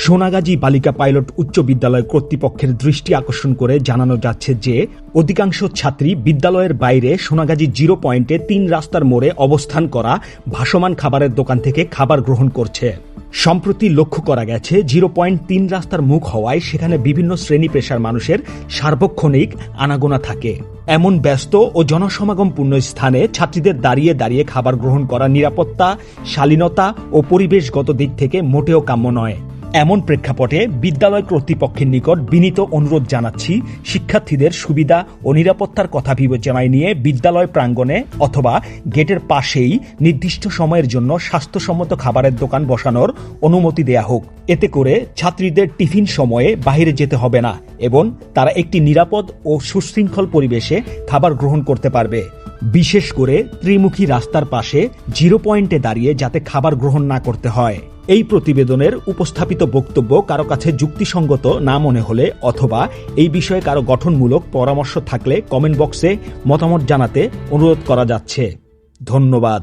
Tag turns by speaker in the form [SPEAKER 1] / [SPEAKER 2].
[SPEAKER 1] সোনাগাজী বালিকা পাইলট উচ্চ বিদ্যালয় কর্তৃপক্ষের দৃষ্টি আকর্ষণ করে জানানো যাচ্ছে যে অধিকাংশ ছাত্রী বিদ্যালয়ের বাইরে সোনাগাজী 0 পয়েন্টে 3 রাস্তার মোড়ে অবস্থান করা ভাসমান খাবারের দোকান থেকে খাবার গ্রহণ করছে। সম্প্রতি লক্ষ্য করা গেছে 0.3 রাস্তার মুখ হওয়ায় সেখানে বিভিন্ন শ্রেণী পেশার মানুষের সার্বক্ষণিক আনাগোনা থাকে। এমন ব্যস্ত ও জনসমাগমপূর্ণ স্থানে ছাত্রীদের দাঁড়িয়ে দাঁড়িয়ে খাবার গ্রহণ করা নিরাপত্তা, শালীনতা ও পরিবেশগত দিক থেকে মোটেও কাম্য নয়। এমন প্রেক্ষাপটে বিদ্যালয় কর্তৃপক্ষের নিকট বিনীত অনুরোধ জানাচ্ছি, শিক্ষার্থীদের সুবিধা ও নিরাপত্তার কথা বিবেচনায় নিয়ে বিদ্যালয় প্রাঙ্গণে অথবা গেটের পাশেই নির্দিষ্ট সময়ের জন্য স্বাস্থ্যসম্মত খাবারের দোকান বসানোর অনুমতি দেয়া হোক। এতে করে ছাত্রীদের টিফিন সময়ে বাইরে যেতে হবে না এবং তারা একটি নিরাপদ ও সুশৃঙ্খল পরিবেশে খাবার গ্রহণ করতে পারবে। বিশেষ করে ত্রিমুখী রাস্তার পাশে 0 পয়েন্টে দাঁড়িয়ে যাতে খাবার গ্রহণ না করতে হয়। এই প্রতিবেদনের উপস্থাপিত বক্তব্য কারো কাছে যুক্তিসঙ্গত না মনে হলে অথবা এই বিষয়ে কারো গঠনমূলক পরামর্শ থাকলে কমেন্ট বক্সে মতামত জানাতে অনুরোধ করা যাচ্ছে। ধন্যবাদ।